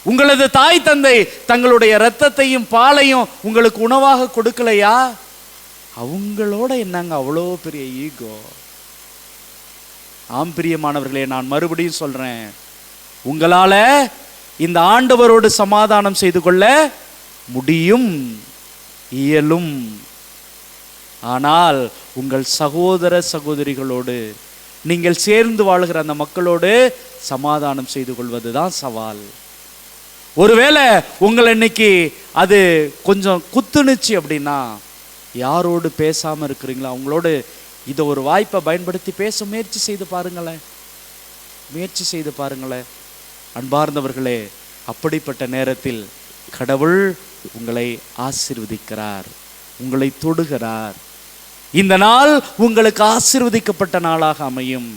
உங்களது தாய் தந்தை தங்களுடைய இரத்தத்தையும் பாலையும் உங்களுக்கு உணவாக கொடுக்கலையா? அவங்களோட என்னங்க அவ்வளோ பெரிய ஈகோ? ஆம் பிரியமானவர்களே, நான் மறுபடியும் சொல்றேன், உங்களால இந்த ஆண்டவரோடு சமாதானம் செய்து கொள்ள முடியும், இயலும். ஆனால் உங்கள் சகோதர சகோதரிகளோடு நீங்கள் சேர்ந்து வாழ்கிற அந்த மக்களோடு சமாதானம் செய்து கொள்வதுதான் சவால். ஒருவேளை உங்களை இன்னைக்கு அது கொஞ்சம் குத்துணுச்சு அப்படின்னா, யாரோடு பேசாம இருக்கிறீங்களா அவங்களோடு இதை ஒரு வாய்ப்பை பயன்படுத்தி பேச முயற்சி செய்து பாருங்களேன். அன்பார்ந்தவர்களே, அப்படிப்பட்ட நேரத்தில் கடவுள் உங்களை ஆசீர்வதிக்கிறார், உங்களை தொடுகிறார். இந்த நாள் உங்களுக்கு ஆசீர்வதிக்கப்பட்ட நாளாக அமையும்.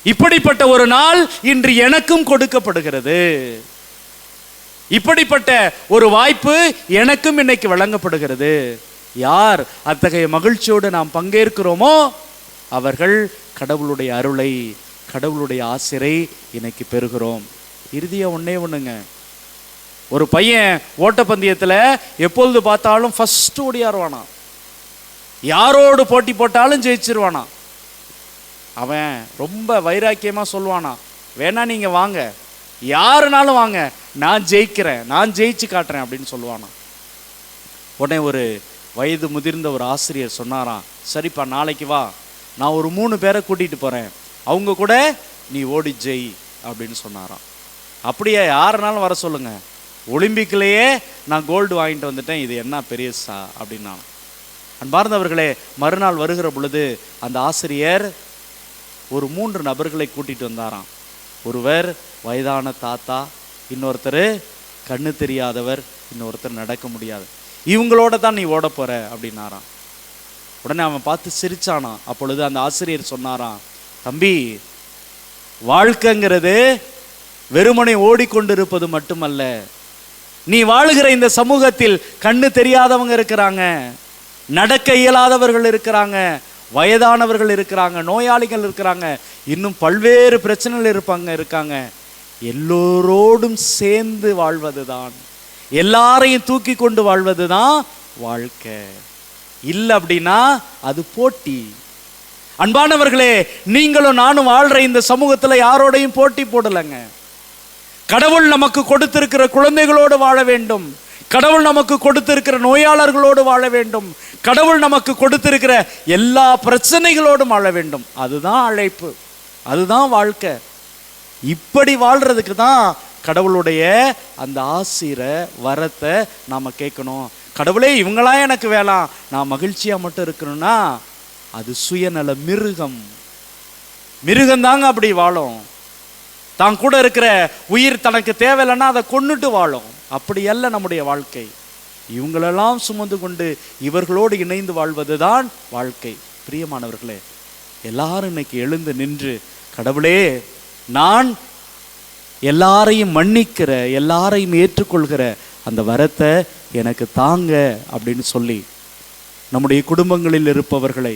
இப்படிப்பட்ட ஒரு நாள் இன்று எனக்கும் கொடுக்கப்படுகிறது. இப்படிப்பட்ட ஒரு வாய்ப்பு எனக்கும் இன்னைக்கு வழங்கப்படுகிறது. யார் அத்தகைய மகிழ்ச்சியோடு நாம் பங்கேற்கிறோமோ அவர்கள் கடவுளுடைய அருளை, கடவுளுடைய ஆசிரை இன்னைக்கு பெறுகிறோம். இறுதியா ஒண்ணுங்க, ஒரு பையன் ஓட்டப்பந்தயத்தில் எப்பொழுது பார்த்தாலும் ஃபர்ஸ்ட் ஓடியாருவானா, யாரோடு போட்டி போட்டாலும் ஜெயிச்சிருவானா. அவன் ரொம்ப வைராக்கியமா சொல்லுவானா, வேணா நீங்க வாங்க, யாருனாலும் வாங்க, நான் ஜெயிக்கிறேன், நான் ஜெயிச்சு காட்டுறேன் அப்படின்னு சொல்லுவானா. உடனே ஒரு வயது முதிர்ந்த ஒரு ஆசிரியர் சொன்னாராம், சரிப்பா நாளைக்கு வா, நான் ஒரு 3 பேரை கூட்டிட்டு போறேன், அவங்க கூட நீ ஓடி ஜெய் அப்படின்னு சொன்னாராம். அப்படியே யாருனாலும் வர சொல்லுங்க, ஒலிம்பிக்லேயே நான் கோல்டு வாங்கிட்டு வந்துட்டேன், இது என்ன பெரியசா அப்படின்னா. அன்பார்ந்தவர்களே, மறுநாள் வருகிற பொழுது அந்த ஆசிரியர் ஒரு 3 நபர்களை கூட்டிட்டு வந்தாராம். ஒருவர் வயதான தாத்தா, இன்னொருத்தர் கண்ணு தெரியாதவர், இன்னொருத்தர் நடக்க முடியாது. இவங்களோட தான் நீ ஓட போற அப்படின்னாராம். உடனே அவன் பார்த்து சிரிச்சானா. அப்பொழுது அந்த ஆசிரியர் சொன்னாராம், தம்பி, வாழ்க்கைங்கிறது வெறுமனை ஓடிக்கொண்டிருப்பது மட்டுமல்ல, நீ வாழுகிற இந்த சமூகத்தில் கண்ணு தெரியாதவங்க இருக்கிறாங்க, நடக்க இயலாதவர்கள் இருக்கிறாங்க, வயதானவர்கள் இருக்கிறாங்க, நோயாளிகள் இருக்கிறாங்க, இன்னும் பல்வேறு பிரச்சனைகள் இருக்காங்க. எல்லோரோடும் சேர்ந்து வாழ்வதுதான், எல்லாரையும் தூக்கி கொண்டு வாழ்வதுதான் வாழ்க்கை. இல்லை அப்படின்னா அது போட்டி. அன்பானவர்களே, நீங்களும் நானும் வாழ்ற இந்த சமூகத்தில் யாரோடையும் போட்டி போடலைங்க. கடவுள் நமக்கு கொடுத்திருக்கிற குழந்தைகளோடு வாழ வேண்டும், கடவுள் நமக்கு கொடுத்திருக்கிற நோயாளர்களோடு வாழ வேண்டும், கடவுள் நமக்கு கொடுத்திருக்கிற எல்லா பிரச்சனைகளோடும் வாழ வேண்டும். அதுதான் அழைப்பு, அதுதான் வாழ்க்கை. இப்படி வாழ்றதுக்கு தான் கடவுளுடைய அந்த ஆசீரை, வரத்தை நாம கேட்கணும். கடவுளே, இவங்களாம் எனக்கு வேணாம், நான் மகிழ்ச்சியா மட்டும் இருக்கணும்னா அது சுயநல மிருகம் தாங்க அப்படி வாழும். தான் கூட இருக்கிற உயிர் தனக்கு தேவையில்லைன்னா அதை கொன்னுட்டு வாழும். அப்படி அல்ல நம்முடைய வாழ்க்கை. இவங்களெல்லாம் சுமந்து கொண்டு இவர்களோடு இணைந்து வாழ்வதுதான் வாழ்க்கை. பிரியமானவர்களே, எல்லாரும் இன்னைக்கு எழுந்து நின்று, கடவுளே, நான் எல்லாரையும் மன்னிக்கிற, எல்லாரையும் ஏற்றுக்கொள்கிற அந்த வரத்தை எனக்கு தாங்க அப்படின்னு சொல்லி நம்முடைய குடும்பங்களில் இருப்பவர்களை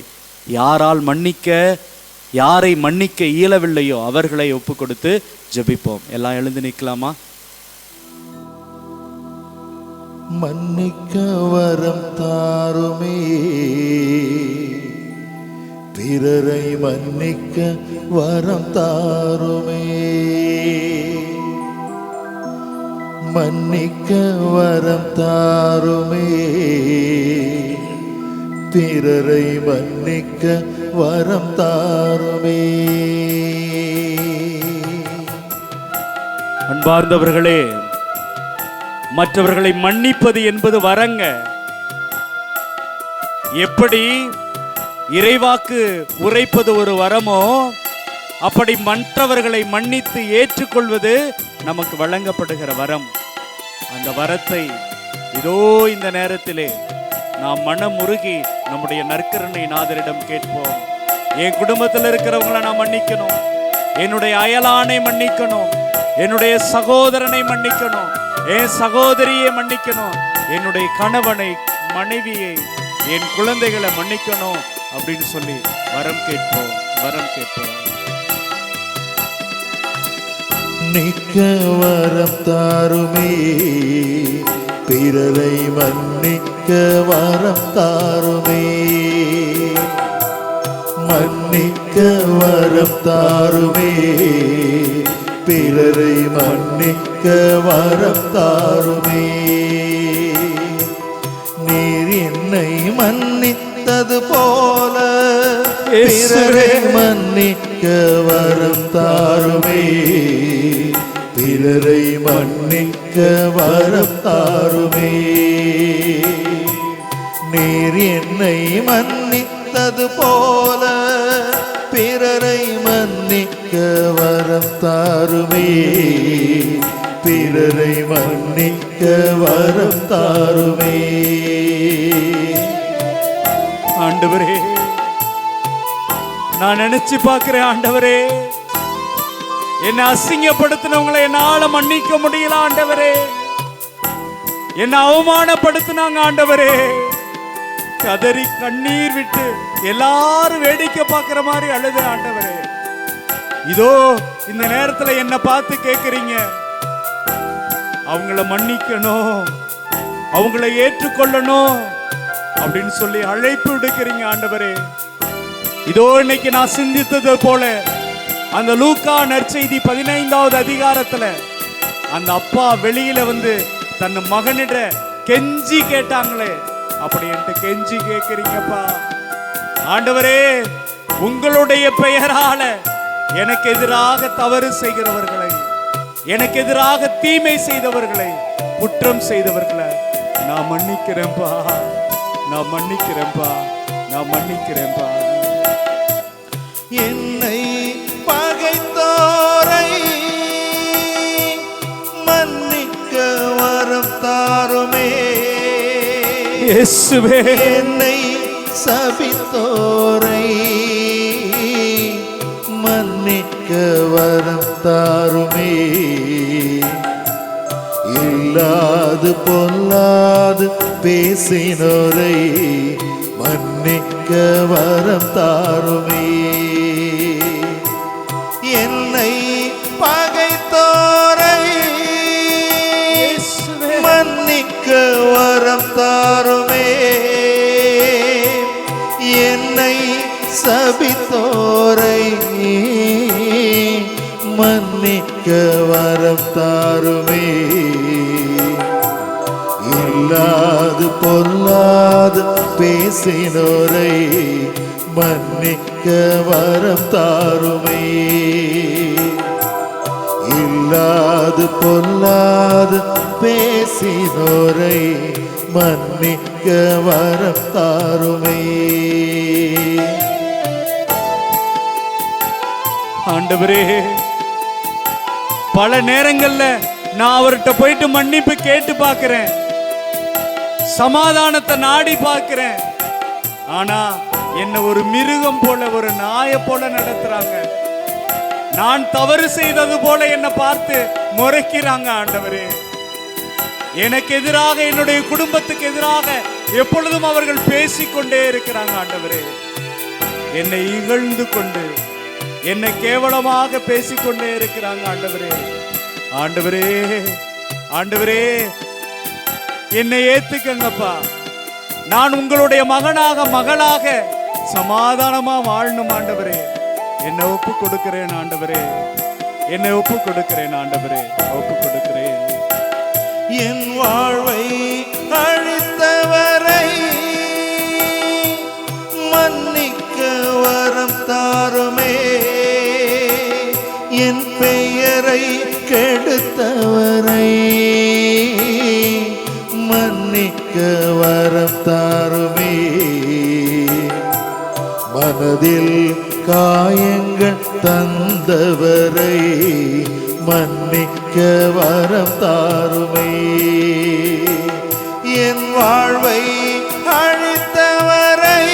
யாரை மன்னிக்க இயலவில்லையோ அவர்களை ஒப்பு கொடுத்து ஜெபிப்போம். எல்லாம் எழுந்து நிற்கலாமா? மன்னிக்க வரம் தாருமே, பிறரை மன்னிக்க வரம் தாருமே, மன்னிக்க வரம் தாருமே, பிறரை மன்னிக்க வரம் தாருமே. அன்பார்ந்தவர்களே, மற்றவர்களை மன்னிப்பது என்பது வரங்க. எப்படி இறைவாக்கு உரைப்பது ஒரு வரமோ, அப்படி மற்றவர்களை மன்னித்து ஏற்றுக்கொள்வது நமக்கு வழங்கப்படுகிற வரம். அந்த வரத்தை இதோ இந்த நேரத்திலே நாம் மனம் உருகி நம்முடைய நற்கருணை நாதரிடம் கேட்போம். என் குடும்பத்தில் இருக்கிறவங்களை நான் மன்னிக்கணும், என்னுடைய அயலானை மன்னிக்கணும், என்னுடைய சகோதரனை மன்னிக்கணும், என் சகோதரியை மன்னிக்கணும், என்னுடைய கணவனை, மனைவியை, என் குழந்தைகளை மன்னிக்கணும் அப்படின்னு சொல்லி வரம் கேட்போம். மன்னிக்க வரம் தாருமே, பிறரை மன்னிக்க வரம் தாருமே, மன்னிக்க வரம் தாருமே, பிறரை மன்னிக்க வரம் தாருமே. நீர் என்னை மன்னித்த மன்னித்தது போல இயேசுவே. பிறரை மன்னிக்க வரம் தாருமே, பிறரை மன்னிக்க வரம் தாருமே. நீர் என்னை மன்னித்தது போல பிறரை மன்னிக்க வரம் தாருமே, பிறரை மன்னிக்க வரம் தாருமே. ஆண்டவரே, நான் நினைச்சு பார்க்கிறேன் ஆண்டவரே, என்னை அசிங்கப்படுத்தினவங்களை என்னால மன்னிக்க முடியல ஆண்டவரே. என்னை அவமானப்படுத்தினாங்க ஆண்டவரே. கதறி கண்ணீர் விட்டு எல்லாரும் வேடிக்கை பார்க்கிற மாதிரி அழுது ஆண்டவரே. இதோ இந்த நேரத்துல என்ன பார்த்து கேட்கிறீங்க, அவங்கள மன்னிக்கணும், அவங்கள ஏற்றுக்கொள்ளணும் அப்படின்னு சொல்லி அழைப்பு விடுக்கிறீங்க ஆண்டவரே. இதோ இன்னைக்கு நான் சிந்தித்தது போல அந்த லூக்கா நற்செய்தி 15வது அதிகாரத்துல அந்த அப்பா வெளியில வந்து தன் மகனிட கெஞ்சி கேட்டாங்களே, அப்படி என்று கெஞ்சி கேட்கிறீங்கப்பா ஆண்டவரே. உங்களுடைய பெயரால எனக்கு எதிராக தவறு செய்கிறவர்களை, எனக்கு எதிராக தீமை செய்தவர்களை, குற்றம் செய்தவர்களை நான் மன்னிக்கிறேன்பா, நான் மன்னிக்கிறேன்பா, நான் மன்னிக்கிறேன்பா. என்னை பகைத்தோரை மன்னிக்க வரம் தாருமே, இயேசுவே. என்னை சபித்தோரை மன்னிக்க வரம் தாருமே. இல்லாது பொல்லாது பேசினோரை மன்னிக்க வரம் தாருமே. என்னை பகைத்தோரை மன்னிக்க வரம் தாருமே, என்னை சபித்தோரை மன்னிக்க வரம் தாருமே. இல்லாது பொல்லாது பேசினோரை மன்னிக்க வரம் தாருமே. இல்லாது பொல்லாது பேசினோரை மன்னிக்க வரம் தாருமே. ஆண்டவரே, பல நேரங்கள்ல நான் அவர்கிட்ட போயிட்டு மன்னிப்பு கேட்டு பார்க்கிறேன், சமாதானத்தை நாடி பார்க்கிறேன். ஆனா என்ன ஒரு மிருகம் போல, ஒரு நாயை போல நடத்துறாங்க. நான் தவறு செய்தது போல என்னை பார்த்து முறைக்கிறாங்க ஆண்டவரே. எனக்கு எதிராக, என்னுடைய குடும்பத்துக்கு எதிராக எப்பொழுதும் அவர்கள் பேசிக்கொண்டே இருக்கிறாங்க ஆண்டவரே. என்னை இகழ்ந்து கொண்டு, என்னை கேவலமாக பேசிக்கொண்டே இருக்கிறாங்க ஆண்டவரே. ஆண்டவரே, ஆண்டவரே, என்னை ஏத்துக்கங்கப்பா. நான் உங்களுடைய மகனாக, மகளாக சமாதானமா வாழணும் ஆண்டவரே. என்னை ஒப்பு கொடுக்கிறேன் ஆண்டவரே, என்னை ஒப்பு கொடுக்கிறேன் ஆண்டவரே, ஒப்பு கொடுக்கிறேன். என் வாழ்வை அழித்தவரை மன்னிக்க வரம் தாருமே, என் பெயரை கெடுத்தவரை மன்னிக்க வரம் தாருமே. மனதில் காயங்கள் தந்தவரை மன்னிக்க வரம் தாருமே. என் வாழ்வை அழித்தவரை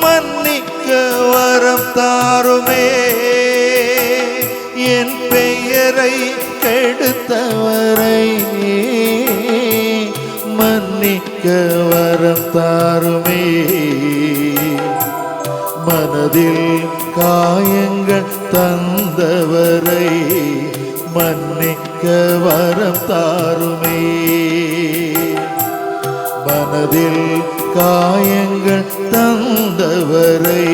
மன்னிக்க வரம் தாருமே, என் பெயரை கெடுத்தவரை மன்னிக்க வரம் தாருமே. மனதில் காயங்கள் தந்தவரை மன்னிக்க வரம் தாருமே. மனதில் காயங்கள் தந்தவரை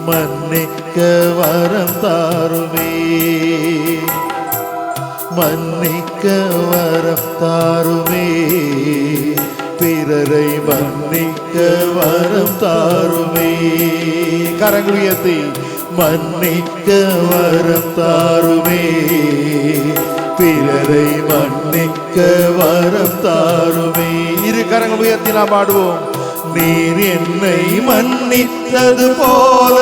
மன்னிக்க வரம் தாருமே. மன்னிக்க வரம் தாருமே, பிறரை மன்னிக்க வரம் தாருமே. கரங்கள் உயர்த்தி மன்னிக்க வரம் தாருமே, பிறரை மன்னிக்க வரம் தாருமே. இரு கரங்கள் உயர்த்தி நாம் பாடுவோம். நீர் என்னை மன்னித்தது போல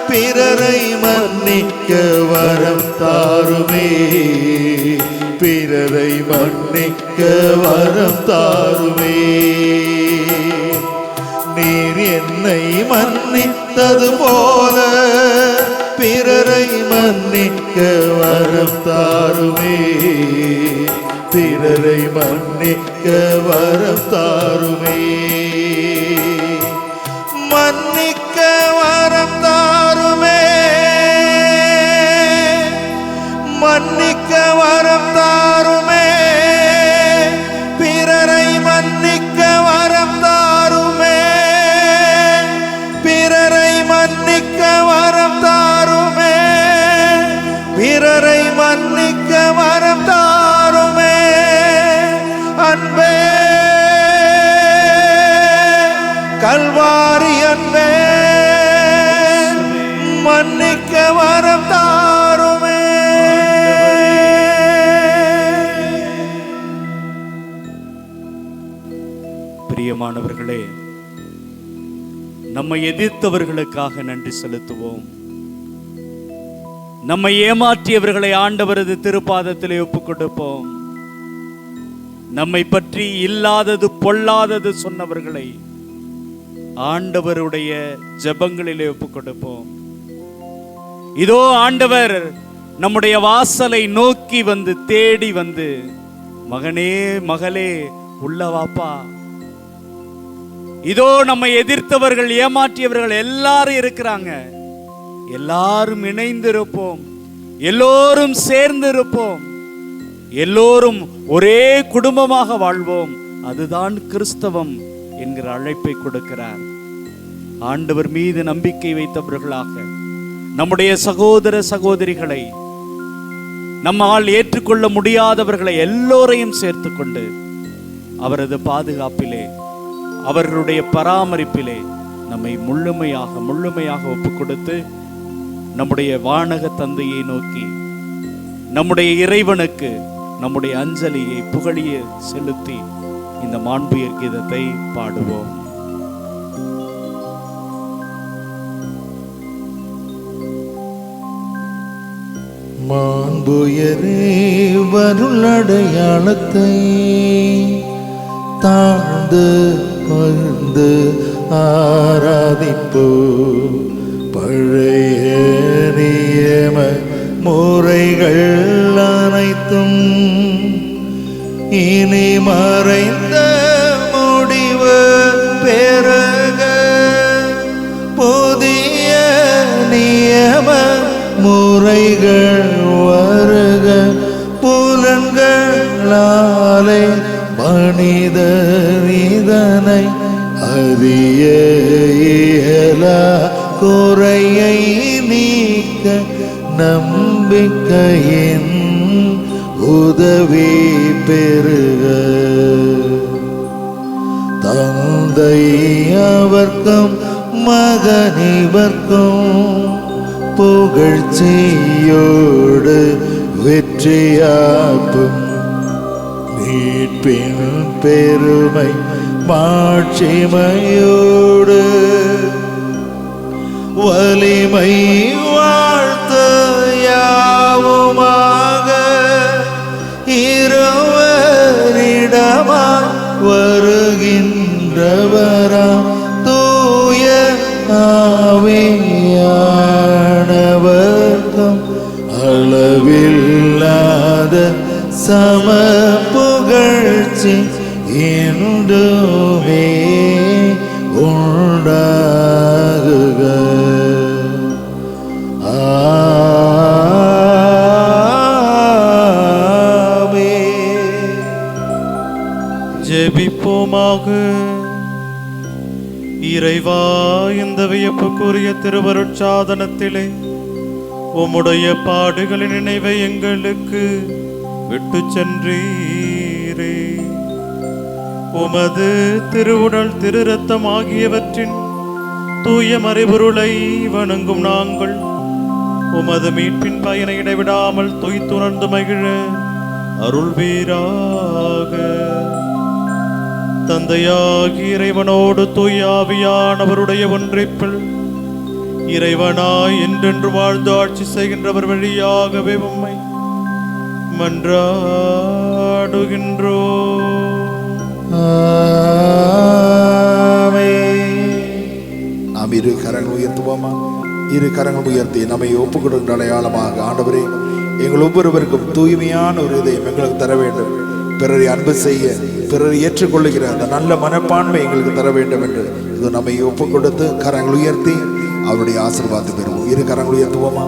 பிறரை மன்னிக்க வரம் தாருமே, பிறரை மன்னிக்க வரம் தாருமே. நீர் என்னை மன்னித்தது போல பிறரை மன்னிக்க வரம் தாருமே, பிறரை மன்னிக்க வரம் தாருமே. மன்னிக்க வரம் தாருமே, மன்னிக்க வரம் தாருமே, பிறரை மன்னிக்க வரம் தாருமே, பிறரை மன்னிக்க வரம் தாருமே, பிறரை மன்னிக்க வரம் தாருமே. அன்பே கல்வாரி அன்பே, மன்னிக்க வரம் தாருமே. பிரியமானவர்களே, நம்மை எதிர்த்தவர்களுக்காக நன்றி செலுத்துவோம். நம்மை ஏமாற்றியவர்களை ஆண்டவரது திருப்பாதத்திலே ஒப்புக் கொடுப்போம். நம்மை பற்றி இல்லாதது பொல்லாதது சொன்னவர்களை ஆண்டவருடைய ஜெபங்களிலே ஒப்புக் கொடுப்போம். இதோ ஆண்டவர் நம்முடைய வாசலை நோக்கி வந்து தேடி வந்து, மகனே மகளே உள்ளவாப்பா. இதோ நம்மை எதிர்த்தவர்கள் ஏமாற்றியவர்கள் எல்லாரும் இருக்கிறாங்க. எல்லாரும் இணைந்து இருப்போம், எல்லோரும் சேர்ந்து இருப்போம், எல்லோரும் ஒரே குடும்பமாக வாழ்வோம். அதுதான் கிறிஸ்தவம் என்கிற அழைப்பை கொடுக்கிறார். ஆண்டவர் மீது நம்பிக்கை வைத்தவர்களாக நம்முடைய சகோதர சகோதரிகளை, நம்மால் ஏற்றுக்கொள்ள முடியாதவர்களை எல்லோரையும் சேர்த்து கொண்டு அவரது பாதுகாப்பிலே, அவர்களுடைய பராமரிப்பிலே நம்மை முழுமையாக ஒப்புக் கொடுத்து நம்முடைய வானக தந்தையை நோக்கி, நம்முடைய இறைவனுக்கு நம்முடைய அஞ்சலியை புகழிய செலுத்தி இந்த மாண்புயர் கீதத்தை பாடுவோம். மாண்புயரே வருளடையாளத்தை தாழ்ந்து பகிர்ந்து ஆராதிப்போ. பழைய நியம முறைகள் அனைத்தும் இனி மறைந்த முடிவு பெருக, புதிய நியம முறைகள் வருக. புலன்களாலே மனிதர் இதனை அறிய இயலா, குறையை நீக்க நம்பிக்கையின் உதவி பெருக. தந்தை அவர்க்கும் மகனிவர்க்கும் புகழ்ச்சியோடு வெற்றியாக்கும் மீட்பின் பெருமை மாட்சிமையோடு வலிமை வாழ்த்து யாவுமாக இருவரிடமாய் வருகின்றவராம் தூய ஆவியானவர்க்கும் அளவில்லாத சம புகழ்ச்சி என்றுமே உண்டாகுக. ஜெபிப்போமாக. இறைவா, இந்த வியப்புக்குரிய திருவருட்சாதனத்திலே உம்முடைய பாடுகளின் நினைவை எங்களுக்கு விட்டு சென்றீரே. உமது திருவுடல் திரு ரத்தம் ஆகியவற்றின் தூய மறைபொருளை வணங்கும் நாங்கள் உமது மீட்பின் பயனை இடைவிடாமல் தொய்த்துணர்ந்து மகிழ அருள்வீராக. தந்தையாகி இறைவனோடு தூய ஆவியானவருடைய ஒன்றைப்பில் இறைவனாய் என்றென்று வாழ்ந்து ஆட்சி செய்கின்றவர் வழியாகவே உம்மை மன்றாடுகின்றோ. நாம் இரு கரங்கள் உயர்த்துவோமா? இரு கரங்கள் உயர்த்தி நம்மை ஒப்புக் கொடுக்கின்ற அடையாளமாக, ஆண்டவரே, எங்கள் ஒவ்வொருவருக்கும் தூய்மையான ஒரு இதயம் எங்களுக்கு தர வேண்டும். பிறரை அன்பு செய்ய, பிறரை ஏற்றுக்கொள்ளுகிற அந்த நல்ல மனப்பான்மை எங்களுக்கு தர வேண்டும் என்று இது நம்மை ஒப்புக் கொடுத்து கரங்கள் உயர்த்தி அவருடைய ஆசீர்வாதத்தை பெறுவோம். இரு கரங்கள் உயர்த்துவோமா?